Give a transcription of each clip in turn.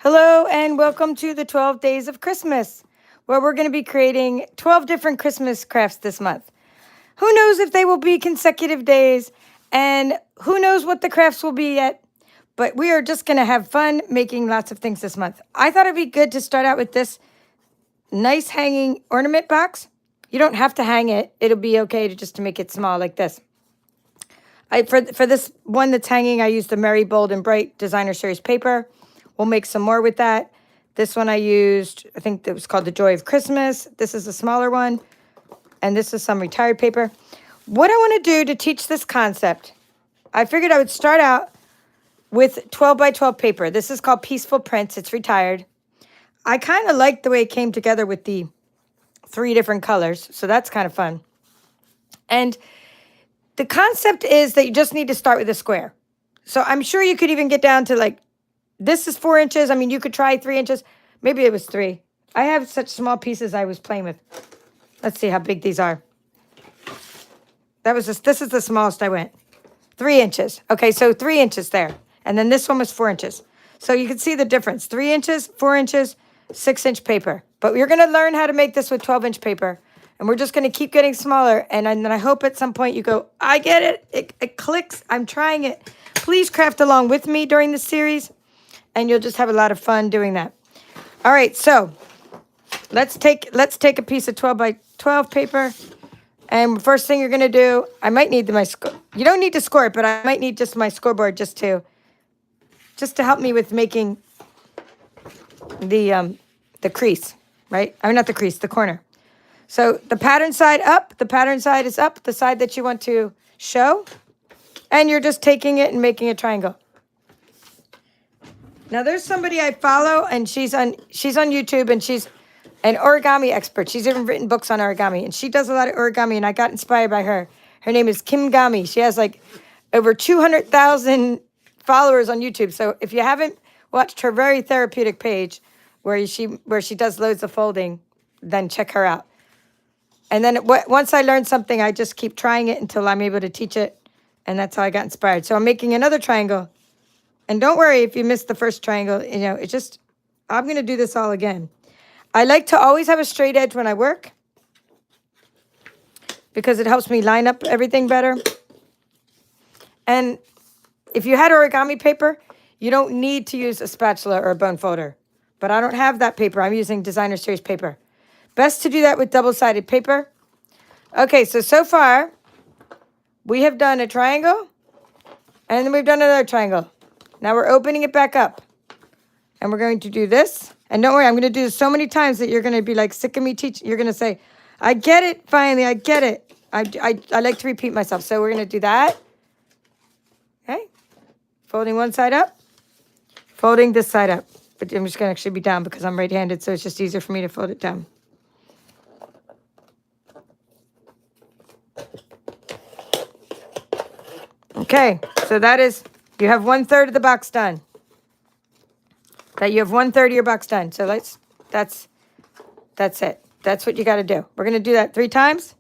Hello and welcome to the 12 Days of Christmas, where we're going to be creating 12 different Christmas crafts this month. Who knows if they will be consecutive days, and who knows what the crafts will be yet, but we are just going to have fun making lots of things this month. I thought it'd be good to start out with this nice hanging ornament box. You don't have to hang it. It'll be okay to just to make it small like this. For this one that's hanging, I used the Merry, Bold, and Bright Designer Series paper. We'll make some more with that. This one I used, I think it was called The Joy of Christmas. This is a smaller one. And this is some retired paper. What I want to do to teach this concept, I figured I would start out with 12 by 12 paper. This is called Peaceful Prints. It's retired. I kind of like the way it came together with the 3 different colors. So that's kind of fun. And the concept is that you just need to start with a square. So I'm sure you could even get down to like, this is 4 inches. I mean, you could try 3 inches. Maybe it was 3. I have such small pieces I was playing with. Let's see how big these are. This is the smallest I went. 3 inches. Okay, so 3 inches there. And then this one was 4 inches. So you can see the difference. 3 inches, 4 inches, 6-inch paper. But we're going to learn how to make this with 12-inch paper. And we're just going to keep getting smaller. And then I hope at some point you go, I get it. It clicks. I'm trying it. Please craft along with me during this series. And you'll just have a lot of fun doing that. All right, so let's take a piece of 12 by 12 paper. And first thing you're going to do, I might need you don't need to score it, but I might need just my scoreboard just to help me with making the crease, right? I mean, not the crease, the corner. So the pattern side up, the pattern side is up, the side that you want to show. And you're just taking it and making a triangle. Now, there's somebody I follow, and she's on YouTube, and she's an origami expert. She's even written books on origami, and she does a lot of origami, and I got inspired by her. Her name is Kim Gami. She has like over 200,000 followers on YouTube. So if you haven't watched her very therapeutic page where she does loads of folding, then check her out. And then once I learn something, I just keep trying it until I'm able to teach it, and that's how I got inspired. So I'm making another triangle. And don't worry if you missed the first triangle, I'm going to do this all again. I like to always have a straight edge when I work because it helps me line up everything better. And if you had origami paper, you don't need to use a spatula or a bone folder. But I don't have that paper. I'm using Designer Series paper. Best to do that with double-sided paper. Okay, so far, we have done a triangle, and then we've done another triangle. Now we're opening it back up. And we're going to do this. And don't worry, I'm going to do this so many times that you're going to be like sick of me teaching. You're going to say, I get it, finally, I get it. I like to repeat myself. So we're going to do that. Okay. Folding one side up. Folding this side up. But I'm just going to actually be down because I'm right-handed, so it's just easier for me to fold it down. Okay, so that is... You have 1/3 of the box done. You have 1/3 of your box done. So that's it. That's what you got to do. We're going to do that 3 times.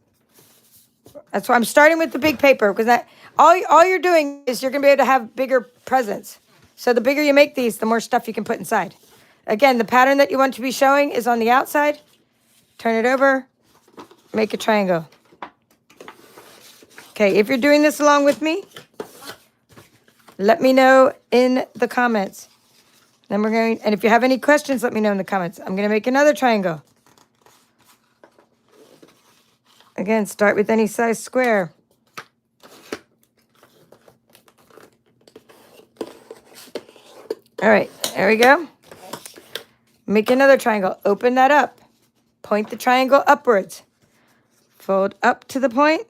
That's why I'm starting with the big paper because all you're doing is you're going to be able to have bigger presents. So the bigger you make these, the more stuff you can put inside. Again, the pattern that you want to be showing is on the outside. Turn it over. Make a triangle. Okay, if you're doing this along with me, let me know in the comments. And if you have any questions, let me know in the comments. I'm going to make another triangle. Again, start with any size square. All right, there we go. Make another triangle. Open that up. Point the triangle upwards. Fold up to the point.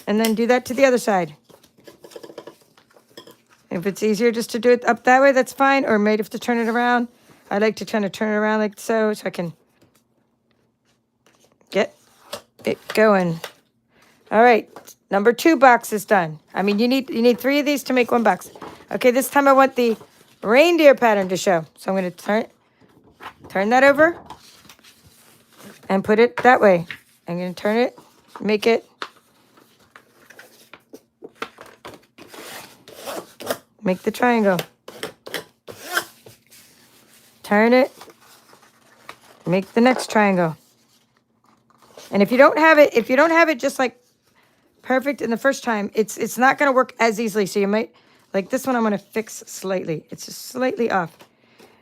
And then do that to the other side. If it's easier just to do it up that way, that's fine. Or maybe have to turn it around. I like to try to turn it around like so I can get it going. All right, number 2 box is done. I mean, you need 3 of these to make 1 box. Okay, this time I want the reindeer pattern to show. So I'm going to turn that over and put it that way. I'm going to turn it, make it Make the triangle. Turn it. Make the next triangle. And if you don't have it just like perfect in the first time, it's not going to work as easily. So you might, like this one I'm going to fix slightly. It's just slightly off.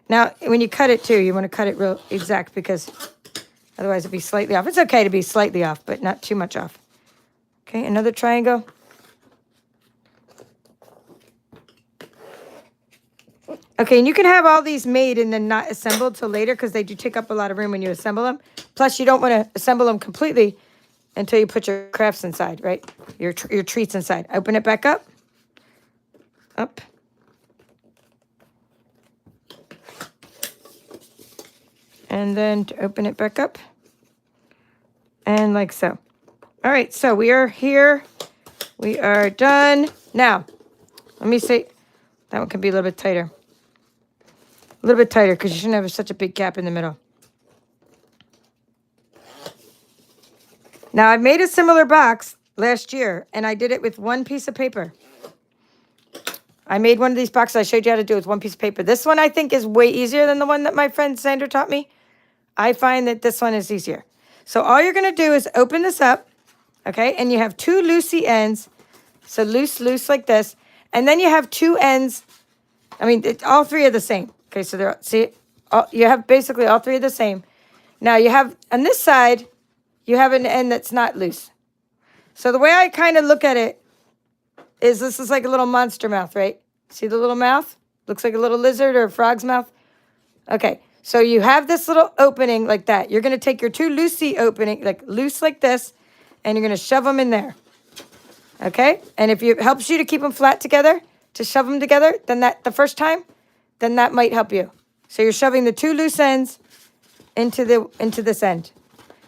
Now, when you cut it too, you want to cut it real exact because otherwise it'd be slightly off. It's okay to be slightly off, but not too much off. Okay, another triangle. Okay, and you can have all these made and then not assembled till later because they do take up a lot of room when you assemble them. Plus, you don't want to assemble them completely until you put your crafts inside, right? Your treats inside. Open it back up. Up. And then to open it back up. And like so. All right, so we are here. We are done. Now, let me see. That one can be a little bit tighter. A little bit tighter because you shouldn't have such a big gap in the middle. Now, I made a similar box last year, and I did it with one piece of paper. I made one of these boxes. I showed you how to do it with one piece of paper. This one, I think, is way easier than the one that my friend Sandra taught me. I find that this one is easier. So all you're going to do is open this up, okay? And you have two loosey ends. So loose like this. And then you have two ends. I mean, all three are the same. Okay, so they're, see, you have basically all three are the same. Now you have, on this side, you have an end that's not loose. So the way I kind of look at it is this is like a little monster mouth, right? See the little mouth? Looks like a little lizard or a frog's mouth. Okay, so you have this little opening like that. You're going to take your two loosey opening, like loose like this, and you're going to shove them in there. Okay? And if it helps you to keep them flat together, to shove them together, then the first time, then that might help you. So you're shoving the two loose ends into this end.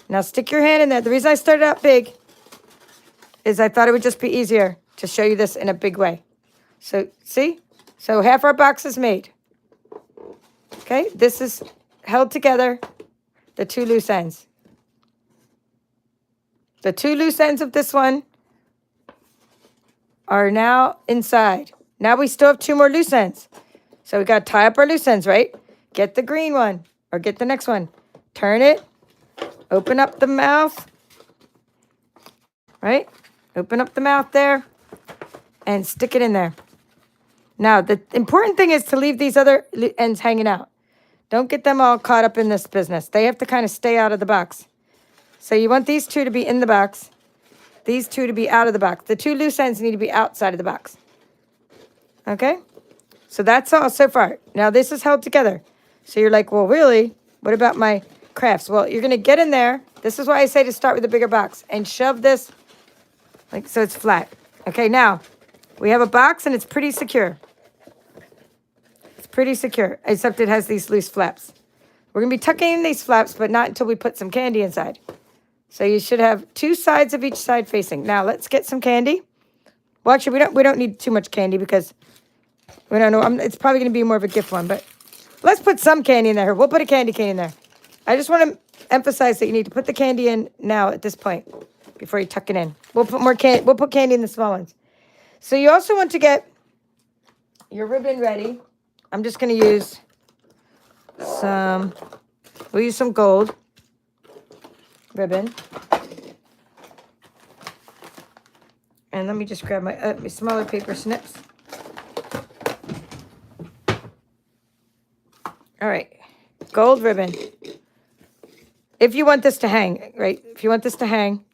Now stick your hand in there. The reason I started out big is I thought it would just be easier to show you this in a big way. So see? So half our box is made. Okay? This is held together, the two loose ends. The two loose ends of this one are now inside. Now we still have two more loose ends. So we got to tie up our loose ends, right? Get the green one or get the next one. Turn it. Open up the mouth. Right? Open up the mouth there and stick it in there. Now, the important thing is to leave these other ends hanging out. Don't get them all caught up in this business. They have to kind of stay out of the box. So you want these two to be in the box. These two to be out of the box. The two loose ends need to be outside of the box. Okay? So that's all so far. Now this is held together. So you're like, well, really? What about my crafts? Well, you're going to get in there. This is why I say to start with a bigger box. And shove this like so it's flat. Okay, now we have a box and it's pretty secure. It's pretty secure, except it has these loose flaps. We're going to be tucking in these flaps, but not until we put some candy inside. So you should have two sides of each side facing. Now let's get some candy. Well, actually, we don't need too much candy because we don't know. It's probably going to be more of a gift one, but let's put some candy in there. We'll put a candy cane in there. I just want to emphasize that you need to put the candy in now at this point before you tuck it in. We'll put more candy. We'll put candy in the small ones. So you also want to get your ribbon ready. I'm just going to use we'll use some gold ribbon. And let me just grab my smaller paper snips. All right, gold ribbon. If you want this to hang, right? If you want this to hang,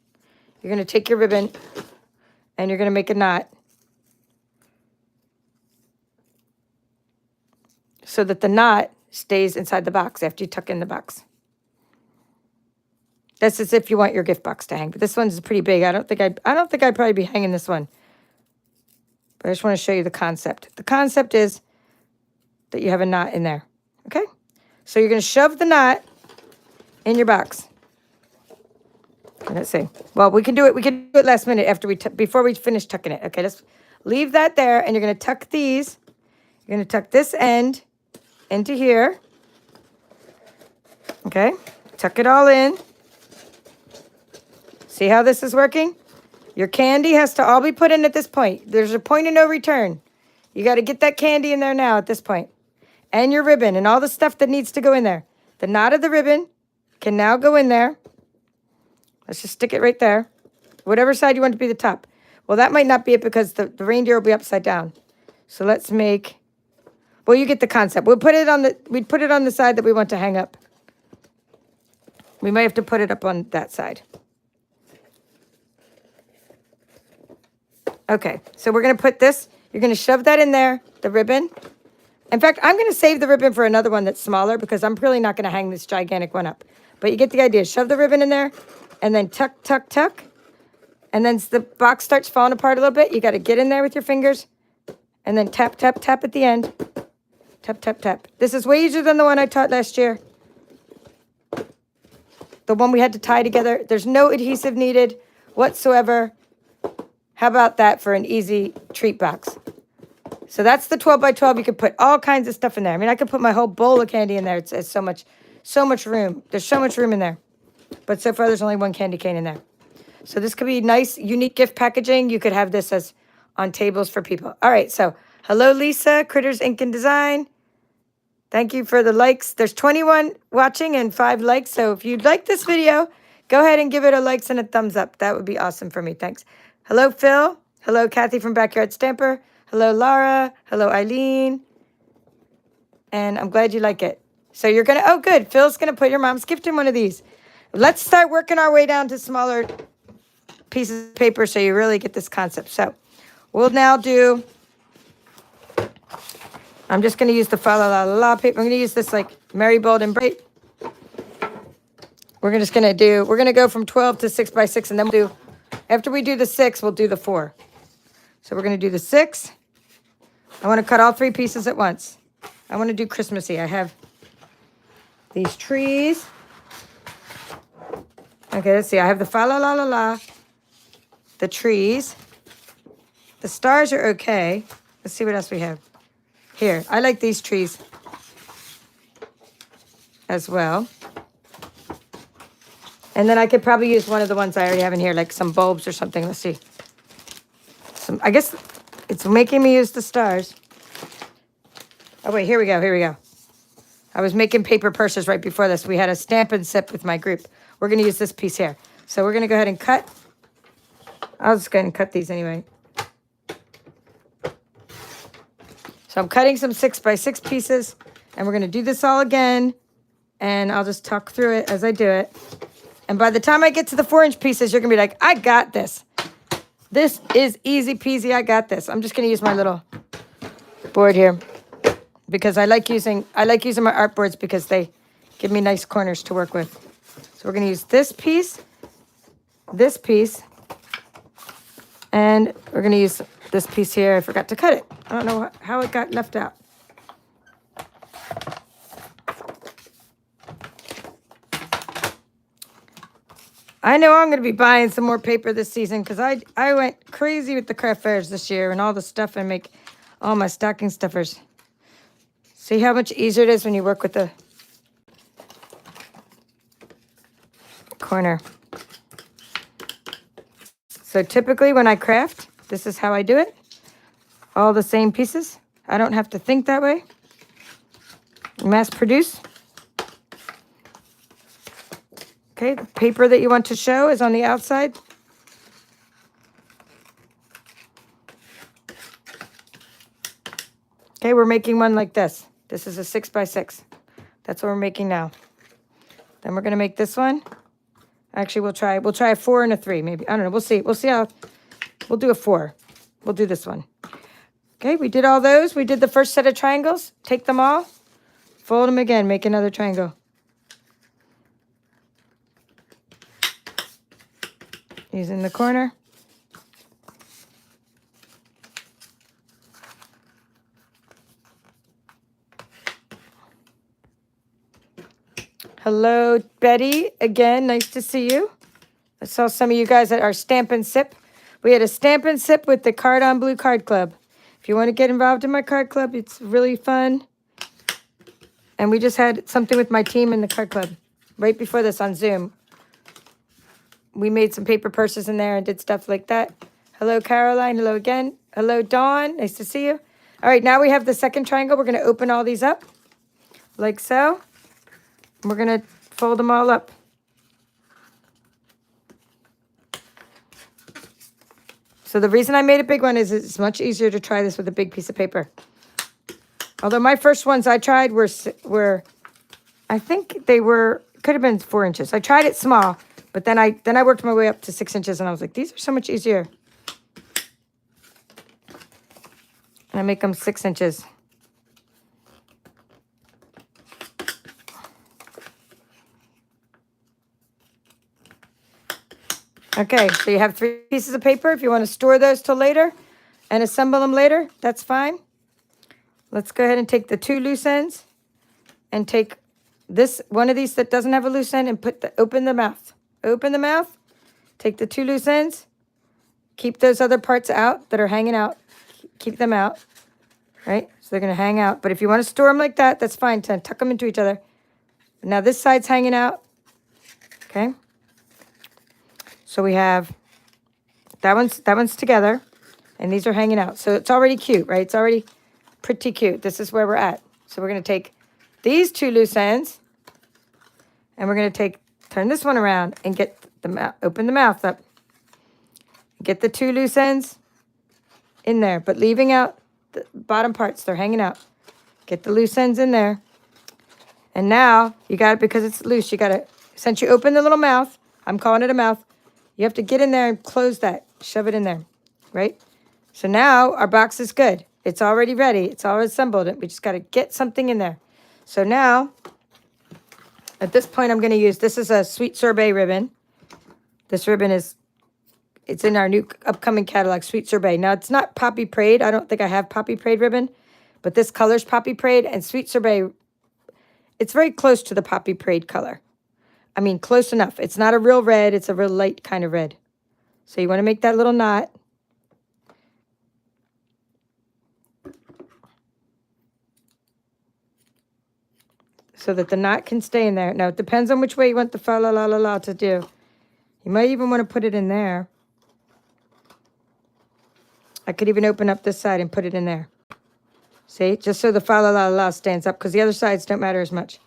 you're going to take your ribbon and you're going to make a knot so that the knot stays inside the box after you tuck in the box. That's as if you want your gift box to hang, but this one's pretty big. I don't think I'd probably be hanging this one. But I just want to show you the concept. The concept is that you have a knot in there. Okay? So you're going to shove the knot in your box. Let's see. Well, we can do it last minute before we finish tucking it. Okay, let's leave that there, and you're going to tuck these. You're going to tuck this end into here. Okay? Tuck it all in. See how this is working? Your candy has to all be put in at this point. There's a point of no return. You got to get that candy in there now at this point. And your ribbon and all the stuff that needs to go in there. The knot of the ribbon can now go in there. Let's just stick it right there. Whatever side you want to be the top. Well, that might not be it because the reindeer will be upside down. So let's make, well, you get the concept. We'd put it on the side that we want to hang up. We might have to put it up on that side. Okay, so we're going to put this, you're going to shove that in there, the ribbon. In fact, I'm going to save the ribbon for another one that's smaller because I'm really not going to hang this gigantic one up. But you get the idea. Shove the ribbon in there and then tuck, tuck, tuck. And then the box starts falling apart a little bit. You got to get in there with your fingers and then tap, tap, tap at the end. Tap, tap, tap. This is way easier than the one I taught last year. The one we had to tie together. There's no adhesive needed whatsoever. How about that for an easy treat box? So that's the 12 by 12. You could put all kinds of stuff in there. I mean, I could put my whole bowl of candy in there. It's so much room. There's so much room in there. But so far, there's only one candy cane in there. So this could be nice, unique gift packaging. You could have this as on tables for people. All right, so hello, Lisa, Critters Ink and Design. Thank you for the likes. There's 21 watching and 5 likes. So if you'd like this video, go ahead and give it a likes and a thumbs up. That would be awesome for me. Thanks. Hello, Phil. Hello, Kathy from Backyard Stamper. Hello, Laura. Hello, Eileen. And I'm glad you like it. So you're going to, oh, good. Phil's going to put your mom's gift in one of these. Let's start working our way down to smaller pieces of paper so you really get this concept. So we'll now do, I'm just going to use the fa la la la la paper. I'm going to use this like Merry Bold and Bright. We're just going to go from 12 to 6 by 6 and then we'll do, after we do the 6, we'll do the 4. So we're going to do the 6. I want to cut all 3 pieces at once. I want to do Christmassy. I have these trees. Okay, let's see. I have the fa la la la la, the trees. The stars are okay. Let's see what else we have. Here, I like these trees as well. And then I could probably use one of the ones I already have in here, like some bulbs or something. Let's see. I guess it's making me use the stars. Oh, wait, here we go. I was making paper purses right before this. We had a Stampin' sip with my group. We're going to use this piece here. So we're going to go ahead and cut. I'll just go ahead and cut these anyway. So I'm cutting some 6 by 6 pieces. And we're going to do this all again. And I'll just talk through it as I do it. And by the time I get to the 4-inch pieces, you're going to be like, I got this. This is easy peasy. I got this. I'm just going to use my little board here. Because I like using my art boards because they give me nice corners to work with. So we're going to use this piece, and we're going to use this piece here. I forgot to cut it. I don't know how it got left out. I know I'm going to be buying some more paper this season because I went crazy with the craft fairs this year and all the stuff I make, all my stocking stuffers. See how much easier it is when you work with the corner. So typically when I craft, this is how I do it. All the same pieces. I don't have to think that way. Mass produce. Okay, the paper that you want to show is on the outside. Okay, we're making one like this. This is a 6 by 6. That's what we're making now. Then we're going to make this one. Actually, we'll try a 4 and a 3, maybe. I don't know. We'll see. We'll see how. We'll do a 4. We'll do this one. Okay, we did all those. We did the first set of triangles. Take them all. Fold them again. Make another triangle. Using the corner. Hello, Betty. Again, nice to see you. I saw some of you guys at our Stampin' Sip. We had a Stampin' Sip with the Card on Blue Card Club. If you want to get involved in my card club, it's really fun. And we just had something with my team in the card club right before this on Zoom. We made some paper purses in there and did stuff like that. Hello, Caroline. Hello again. Hello, Dawn. Nice to see you. All right, now we have the second triangle. We're going to open all these up like so. And we're going to fold them all up. So the reason I made a big one is it's much easier to try this with a big piece of paper. Although my first ones I tried were I think they were, could have been 4 inches. I tried it small, but then I worked my way up to 6 inches, and I was like, these are so much easier. And I make them 6 inches. Okay, so you have 3 pieces of paper. If you want to store those till later and assemble them later, that's fine. Let's go ahead and take the 2 loose ends and take this one of these that doesn't have a loose end and open the mouth. Open the mouth. Take the 2 loose ends. Keep those other parts out that are hanging out. Keep them out. Right? So they're going to hang out. But if you want to store them like that, that's fine. Tuck them into each other. Now this side's hanging out. Okay? So we have that one's together, and these are hanging out. So it's already cute, right? It's already pretty cute. This is where we're at. So we're going to take these 2 loose ends, and we're going to turn this one around and get the mouth, open the mouth up. Get the 2 loose ends in there, but leaving out the bottom parts. They're hanging out. Get the loose ends in there. And now you got it, because it's loose. You got to, since you open the little mouth, I'm calling it a mouth, you have to get in there and close that. Shove it in there, right? So now our box is good. It's already ready. It's all assembled. We just got to get something in there. So now, at this point, I'm going to use, this is a Sweet Sorbet ribbon. This ribbon it's in our new upcoming catalog, Sweet Sorbet. Now, it's not Poppy Parade. I don't think I have Poppy Parade ribbon, but this color's Poppy Parade, and Sweet Sorbet, it's very close to the Poppy Parade color. I mean, close enough. It's not a real red. It's a real light kind of red. So you want to make that little knot. So that the knot can stay in there. Now, it depends on which way you want the fa la la la la to do. You might even want to put it in there. I could even open up this side and put it in there. See? Just so the fa la la la stands up, because the other sides don't matter as much.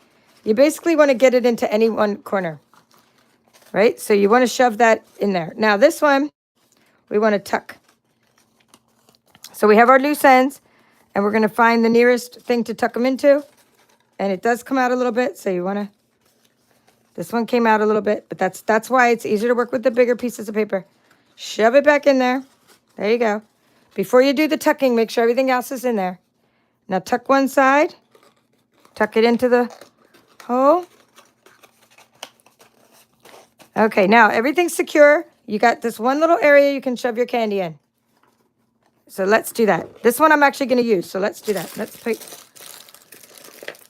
You basically want to get it into any one corner, right? So you want to shove that in there. Now this one, we want to tuck. So we have our loose ends, and we're going to find the nearest thing to tuck them into. And it does come out a little bit, so you want to, this one came out a little bit, but that's why it's easier to work with the bigger pieces of paper. Shove it back in there. There you go. Before you do the tucking, make sure everything else is in there. Now tuck one side, tuck it into the hole. Okay, now everything's secure. You got this one little area you can shove your candy in. So let's do that. This one I'm actually going to use, so let's do that.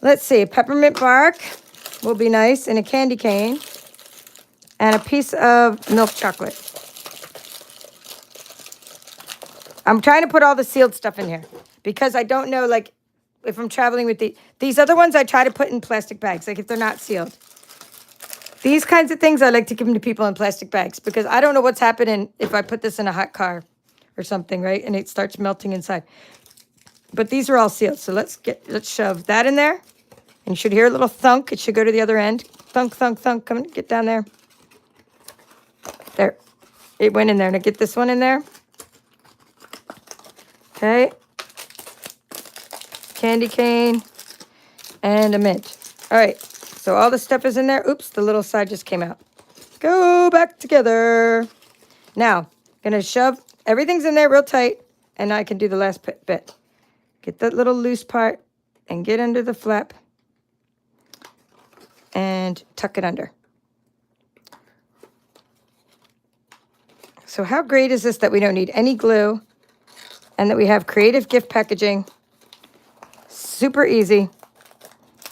Let's see, peppermint bark will be nice, and a candy cane, and a piece of milk chocolate. I'm trying to put all the sealed stuff in here because I don't know, like, if I'm traveling with these other ones, I try to put in plastic bags, like if they're not sealed. These kinds of things, I like to give them to people in plastic bags because I don't know what's happening if I put this in a hot car or something, right? And it starts melting inside. But these are all sealed, so let's shove that in there. And you should hear a little thunk. It should go to the other end. Thunk, thunk, thunk. Come on, get down there. There. It went in there. Now get this one in there. Okay. Candy cane and a mint. All right. So all the stuff is in there. Oops, the little side just came out. Go back together. Now, going to shove, everything's in there real tight, and I can do the last bit. Get that little loose part and get under the flap and tuck it under. So how great is this that we don't need any glue and that we have creative gift packaging? Super easy.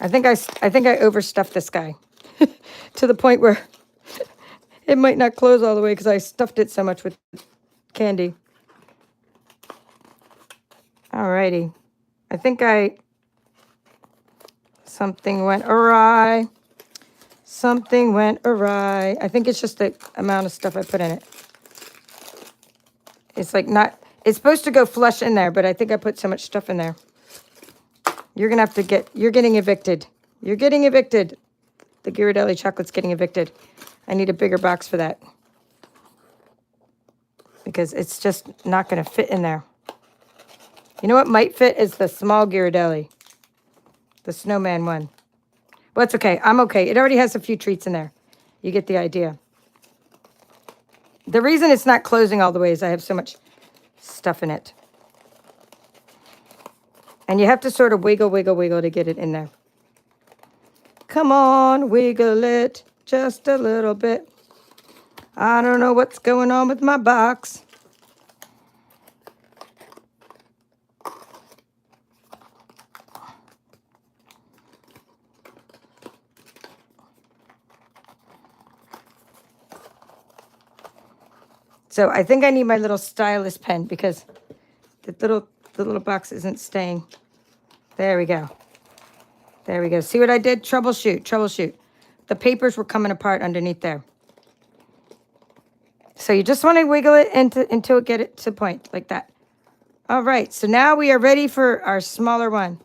I think I overstuffed this guy to the point where it might not close all the way because I stuffed it so much with candy. Alrighty. I think something went awry. Something went awry. I think it's just the amount of stuff I put in it. It's like not, It's supposed to go flush in there, but I think I put so much stuff in there. You're going to have to you're getting evicted. You're getting evicted. The Ghirardelli chocolate's getting evicted. I need a bigger box for that. Because it's just not going to fit in there. You know what might fit is the small Ghirardelli. The snowman one. Well, it's okay. I'm okay. It already has a few treats in there. You get the idea. The reason it's not closing all the way is I have so much stuff in it. And you have to sort of wiggle, wiggle, wiggle to get it in there. Come on, wiggle it just a little bit. I don't know what's going on with my box. So I think I need my little stylus pen because the little box isn't staying. There we go. There we go. See what I did? Troubleshoot, troubleshoot. The papers were coming apart underneath there. So you just want to wiggle it until it get it to point like that. All right. So now we are ready for our smaller one.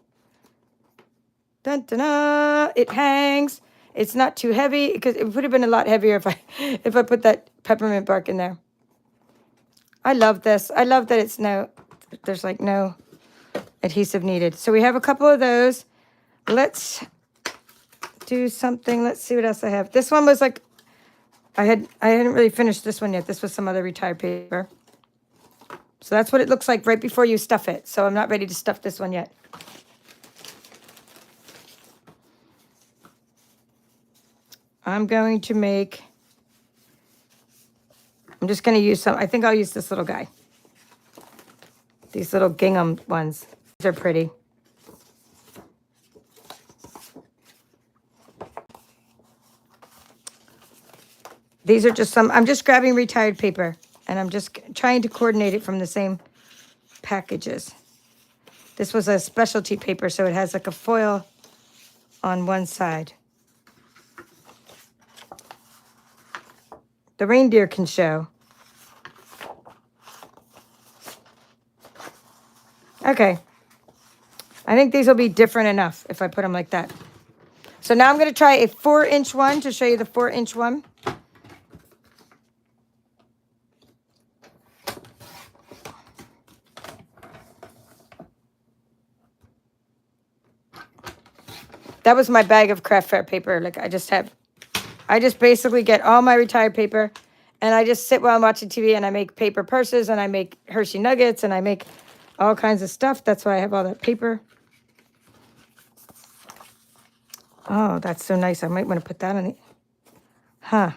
Dun, dun, dun. It hangs. It's not too heavy because it would have been a lot heavier if I put that peppermint bark in there. I love this. I love that there's like no adhesive needed. So we have a couple of those. Let's do something. Let's see what else I have. This one was like, I hadn't really finished this one yet. This was some other retired paper. So that's what it looks like right before you stuff it. So I'm not ready to stuff this one yet. I'm going to make, I'm just going to use some, I think I'll use this little guy. These little gingham ones. These are pretty. These are just some, I'm just grabbing retired paper and I'm just trying to coordinate it from the same packages. This was a specialty paper, so it has like a foil on one side. The reindeer can show. Okay. I think these will be different enough if I put them like that. So now I'm going to try a 4-inch one to show you the 4-inch one. That was my bag of craft fair paper. Like I just basically get all my retired paper and I just sit while I'm watching TV and I make paper purses and I make Hershey nuggets and I make all kinds of stuff. That's why I have all that paper. Oh, that's so nice. I might want to put that on it. Huh.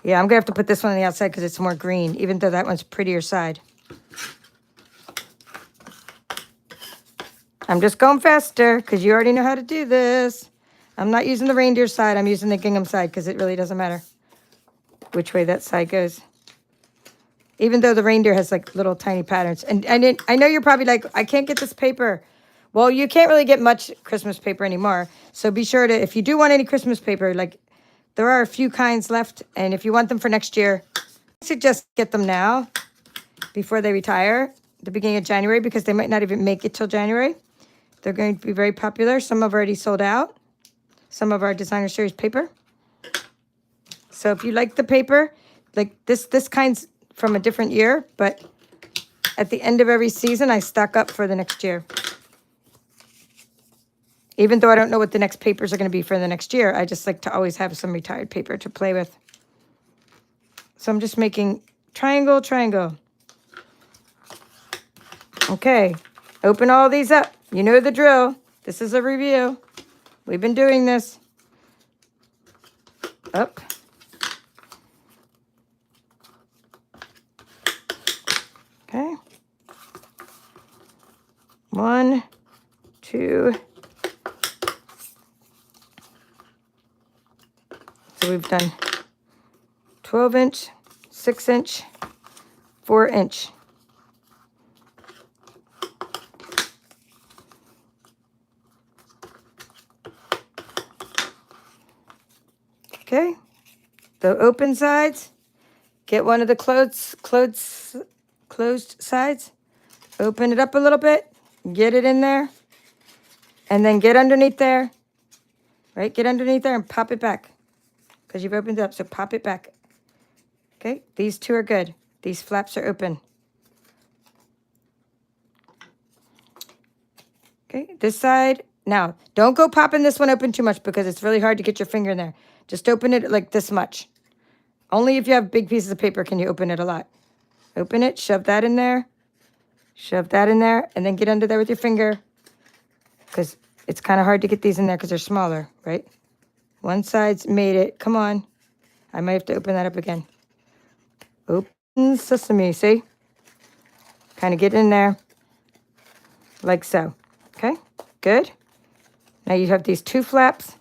Yeah, I'm going to have to put this one on the outside because it's more green, even though that one's prettier side. I'm just going faster because you already know how to do this. I'm not using the reindeer side. I'm using the gingham side because it really doesn't matter which way that side goes. Even though the reindeer has like little tiny patterns. And I know you're probably like, I can't get this paper. Well, you can't really get much Christmas paper anymore. So be sure to, if you do want any Christmas paper, like there are a few kinds left. And if you want them for next year, I suggest get them now before they retire, the beginning of January, because they might not even make it till January. They're going to be very popular. Some have already sold out. Some of our designer series paper. So if you like the paper, like this kind's from a different year, but at the end of every season, I stock up for the next year. Even though I don't know what the next papers are going to be for the next year, I just like to always have some retired paper to play with. So I'm just making triangle, triangle. Okay, open all these up. You know the drill. This is a review. We've been doing this. Up. Okay. 1, 2. So we've done 12-inch, 6-inch, 4-inch. Okay, the open sides, get one of the closed closed sides. Open it up a little bit, get it in there, and then get underneath there, right? Get underneath there and pop it back because you've opened it up, so pop it back. Okay, these two are good. These flaps are open. Okay, this side. Now, don't go popping this one open too much because it's really hard to get your finger in there. Just open it like this much. Only if you have big pieces of paper can you open it a lot. Open it, shove that in there. Shove that in there, and then get under there with your finger because it's kind of hard to get these in there because they're smaller, right? One side's made it. Come on. I might have to open that up again. Open sesame, see? Kind of get in there like so. Okay, good. Now you have these two flaps.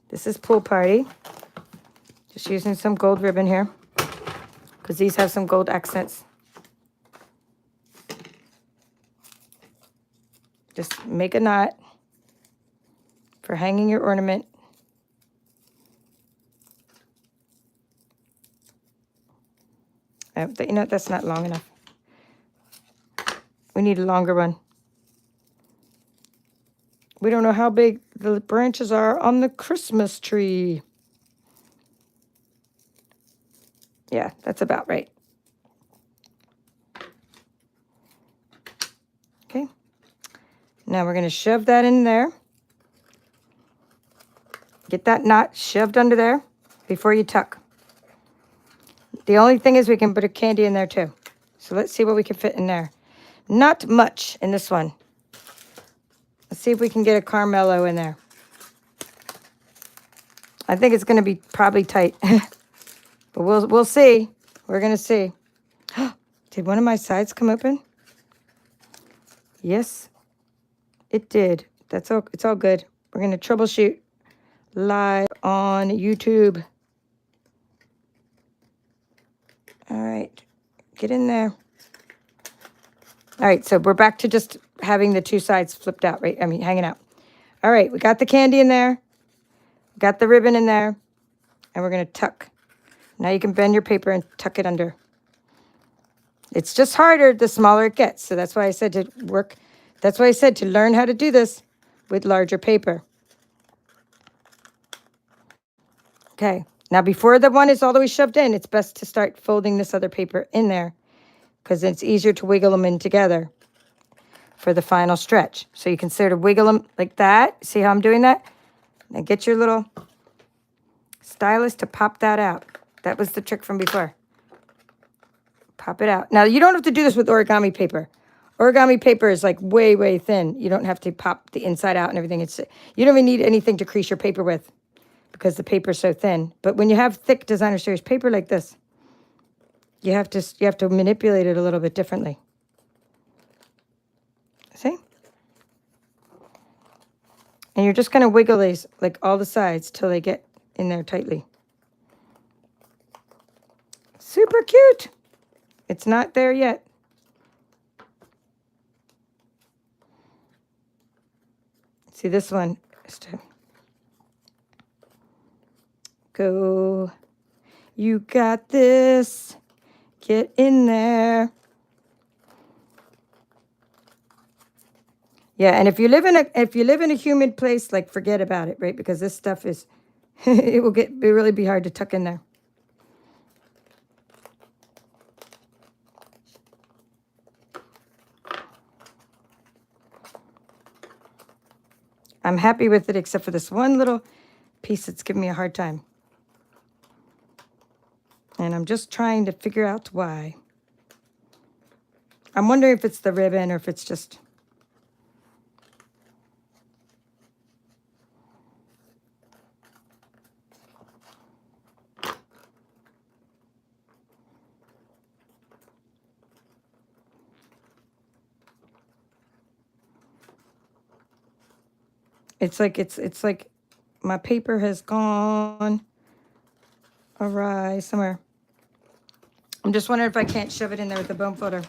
This is Pool Party. Just using some gold ribbon here because these have some gold accents. Just make a knot for hanging your ornament. You know, that's not long enough. We need a longer one. We don't know how big the branches are on the Christmas tree. Yeah, that's about right. Okay. Now we're going to shove that in there. Get that knot shoved under there before you tuck. The only thing is we can put a candy in there too. So let's see what we can fit in there. Not much in this one. Let's see if we can get a Carmelo in there. I think it's going to be probably tight. But we'll see. We're going to see. Did one of my sides come open? Yes, it did. That's all. It's all good. We're going to troubleshoot live on YouTube. All right. Get in there. All right, so we're back to just having the two sides flipped out, right? I mean, hanging out. All right, we got the candy in there. Got the ribbon in there. And we're going to tuck. Now you can bend your paper and tuck it under. It's just harder the smaller it gets. So that's why I said to work. That's why I said to learn how to do this with larger paper. Okay. Now before the one is all the way shoved in, it's best to start folding this other paper in there because it's easier to wiggle them in together for the final stretch. So you can sort of wiggle them like that. See how I'm doing that? Now get your little stylus to pop that out. That was the trick from before. Pop it out. Now, you don't have to do this with origami paper. Origami paper is like way, way thin. You don't have to pop the inside out and everything. You don't even need anything to crease your paper with because the paper is so thin. But when you have thick designer series paper like this, you have to manipulate it a little bit differently. See? And you're just going to wiggle these, like all the sides, till they get in there tightly. Super cute. It's not there yet. See, this one is to go. You got this. Get in there. Yeah, and if you live in a humid place, like forget about it, right? Because this stuff is it will really be hard to tuck in there. I'm happy with it, except for this one little piece that's giving me a hard time. And I'm just trying to figure out why. I'm wondering if it's the ribbon or if it's just... It's like my paper has gone awry somewhere. I'm just wondering if I can't shove it in there with the bone folder.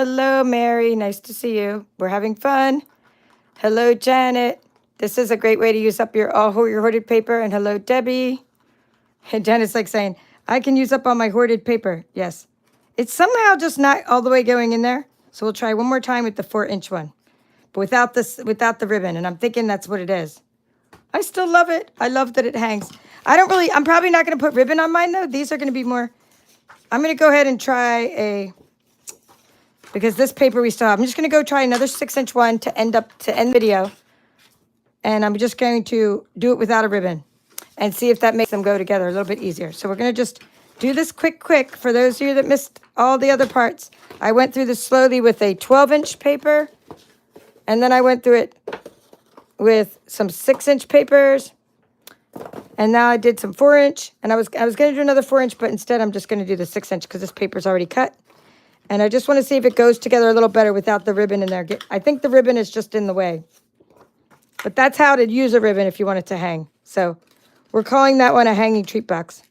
Hello, Mary. Nice to see you. We're having fun. Hello, Janet. This is a great way to use up your hoarded paper. And hello, Debbie. And Janet's like saying, I can use up all my hoarded paper. Yes. It's somehow just not all the way going in there. So we'll try one more time with the 4-inch one. But without the ribbon. And I'm thinking that's what it is. I still love it. I love that it hangs. I'm probably not going to put ribbon on mine though. These are going to be more, I'm going to go ahead and try because this paper we still have. I'm just going to go try another 6-inch one to end video. And I'm just going to do it without a ribbon and see if that makes them go together a little bit easier. So we're going to just do this quick. For those of you that missed all the other parts, I went through this slowly with a 12-inch paper. And then I went through it with some 6-inch papers. And now I did some 4-inch. And I was going to do another 4-inch, but instead I'm just going to do the 6-inch because this paper's already cut. And I just want to see if it goes together a little better without the ribbon in there. I think the ribbon is just in the way. But that's how to use a ribbon if you want it to hang. So we're calling that one a hanging treat box.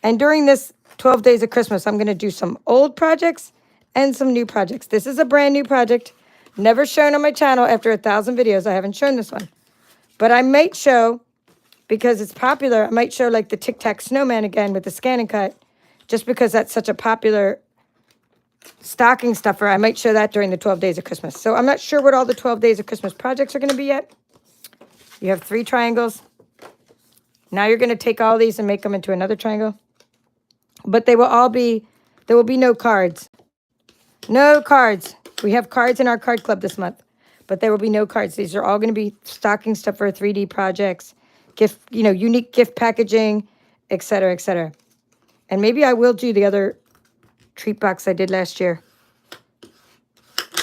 And during this 12 days of Christmas, I'm going to do some old projects and some new projects. This is a brand new project. Never shown on my channel. After 1,000 videos, I haven't shown this one. But I might show, because it's popular, I might show like the Tic Tac Snowman again with the ScanNCut, just because that's such a popular stocking stuffer. I might show that during the 12 days of Christmas. So I'm not sure what all the 12 days of Christmas projects are going to be yet. You have 3 triangles. Now you're going to take all these and make them into another triangle. But there will be no cards. No cards. We have cards in our card club this month, but there will be no cards. These are all going to be stocking stuffer 3D projects, unique gift packaging, etc., etc. And maybe I will do the other treat box I did last year.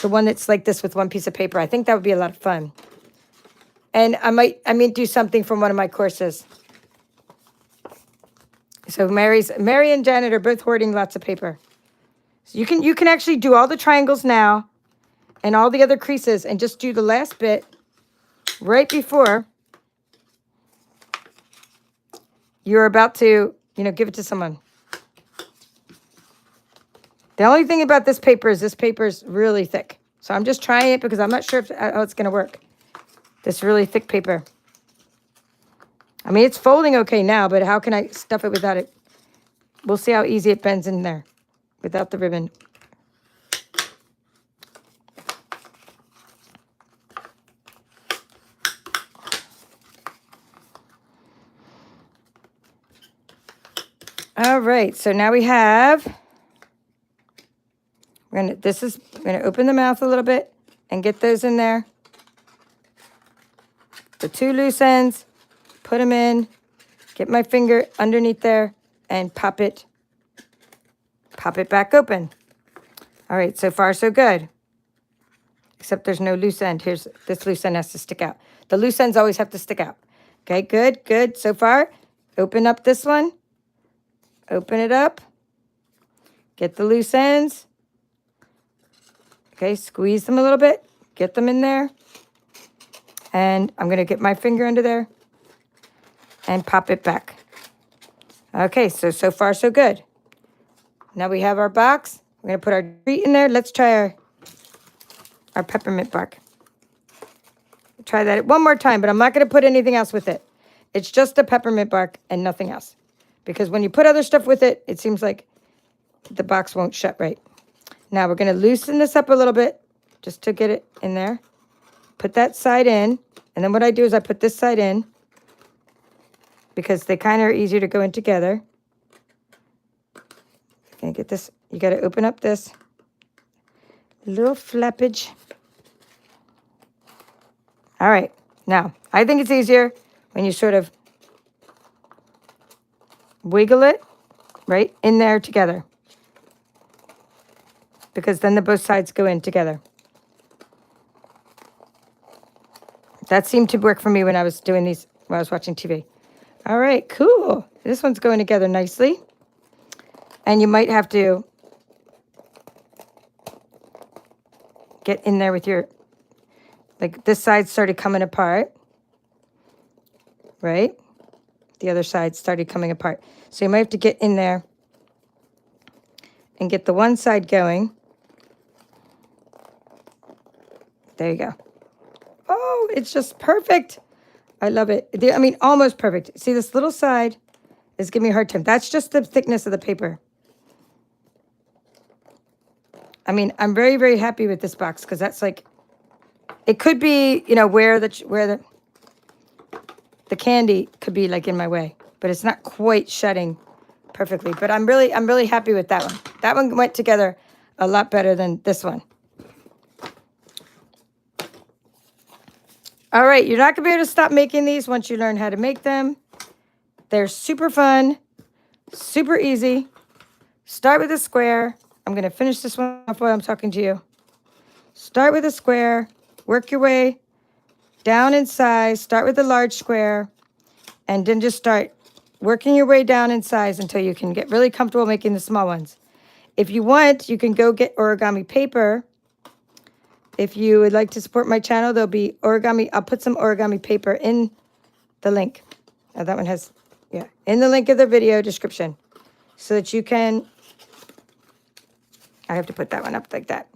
The one that's like this with one piece of paper. I think that would be a lot of fun. And I might do something from one of my courses. So Mary and Janet are both hoarding lots of paper. So you can actually do all the triangles now and all the other creases and just do the last bit right before you're about to, give it to someone. The only thing about this paper is really thick. So I'm just trying it because I'm not sure how it's going to work. This really thick paper. I mean, it's folding okay now, but how can I stuff it without it? We'll see how easy it bends in there without the ribbon. All right, so now we have, we're gonna open the mouth a little bit and get those in there. The 2 loose ends, put them in, get my finger underneath there and pop it back open. All right, so far so good. Except there's no loose end. This loose end has to stick out. The loose ends always have to stick out. Okay, good. So far, open up this one. Open it up. Get the loose ends. Okay, squeeze them a little bit. Get them in there. And I'm going to get my finger under there and pop it back. Okay, so far so good. Now we have our box. We're going to put our treat in there. Let's try our peppermint bark. Try that one more time, but I'm not going to put anything else with it. It's just a peppermint bark and nothing else. Because when you put other stuff with it, it seems like the box won't shut right. Now we're going to loosen this up a little bit just to get it in there. Put that side in. And then what I do is I put this side in because they kind of are easier to go in together. Okay, get this. You got to open up this little flappage. All right. Now, I think it's easier when you sort of wiggle it right in there together, because then both sides go in together. That seemed to work for me when I was doing these, when I was watching TV. All right, cool. This one's going together nicely. And you might have to get in there with your, like this side started coming apart, right? The other side started coming apart. So you might have to get in there and get the one side going. There you go. Oh, it's just perfect. I love it. I mean, almost perfect. See, this little side is giving me a hard time. That's just the thickness of the paper. I mean, I'm very, very happy with this box because that's like, it could be, you know, where the candy could be like in my way, but it's not quite shutting perfectly. But I'm really happy with that one. That one went together a lot better than this one. All right, you're not gonna be able to stop making these once you learn how to make them. They're super fun, super easy. Start with a square. I'm gonna finish this one off while I'm talking to you. Start with a square, work your way down in size. Start with a large square, and then just start working your way down in size until you can get really comfortable making the small ones. If you want, you can go get origami paper. If you would like to support my channel, there'll be origami. I'll put some origami paper in the link. Now that one has, yeah, in the link of the video description so that you can, I have to put that one up like that.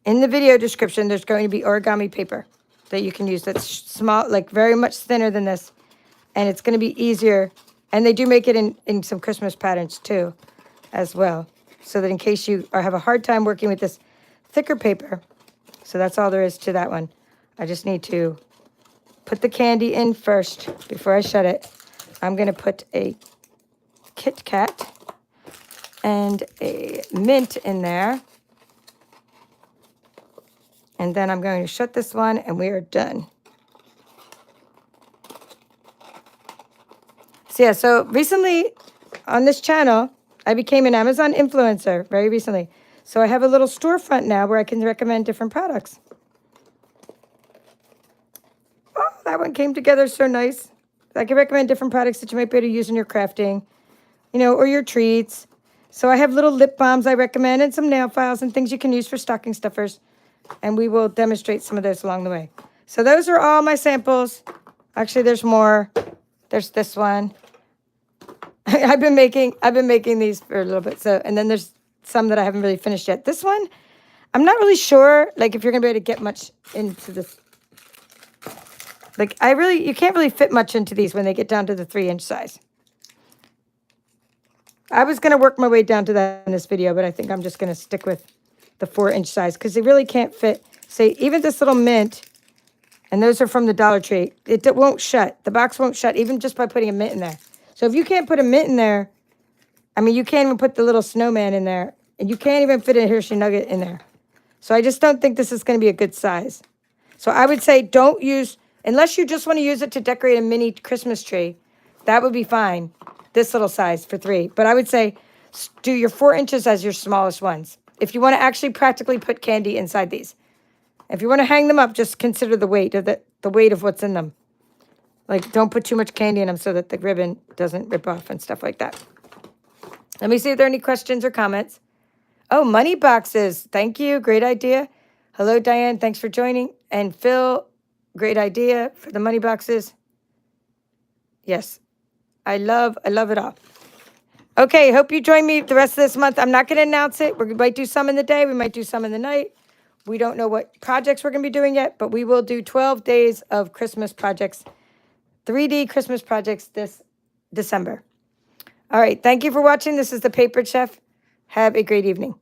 In the video description, there's going to be origami paper that you can use that's small, like very much thinner than this. And it's going to be easier. And they do make it in some Christmas patterns too, as well. So that in case you have a hard time working with this thicker paper, so that's all there is to that one. I just need to put the candy in first before I shut it. I'm going to put a Kit Kat and a mint in there. And then I'm going to shut this one and we are done. So yeah, so recently on this channel, I became an Amazon influencer very recently. So I have a little storefront now where I can recommend different products. Oh, that one came together so nice. I can recommend different products that you might be able to use in your crafting, you know, or your treats. So I have little lip balms I recommend and some nail files and things you can use for stocking stuffers. And we will demonstrate some of those along the way. So those are all my samples. Actually, there's more. There's this one. I've been making these for a little bit. So, and then there's some that I haven't really finished yet. This one, I'm not really sure, like, if you're going to be able to get much into this. Like, you can't really fit much into these when they get down to the 3-inch size. I was going to work my way down to that in this video, but I think I'm just going to stick with the 4-inch size because they really can't fit. Say, even this little mint, and those are from the Dollar Tree, it won't shut. The box won't shut, even just by putting a mint in there. So if you can't put a mint in there, I mean, you can't even put the little snowman in there, and you can't even fit a Hershey nugget in there. So I just don't think this is going to be a good size. So I would say don't use, unless you just want to use it to decorate a mini Christmas tree, that would be fine, this little size for 3. But I would say do your 4 inches as your smallest ones. If you want to actually practically put candy inside these. If you want to hang them up, just consider the weight of the weight of what's in them. Like, don't put too much candy in them so that the ribbon doesn't rip off and stuff like that. Let me see if there are any questions or comments. Oh, money boxes. Thank you. Great idea. Hello, Diane. Thanks for joining. And Phil, great idea for the money boxes. Yes. I love it all. Okay, hope you join me the rest of this month. I'm not going to announce it. We might do some in the day. We might do some in the night. We don't know what projects we're going to be doing yet, but we will do 12 days of Christmas projects, 3D Christmas projects this December. All right, thank you for watching. This is The Papered Chef. Have a great evening.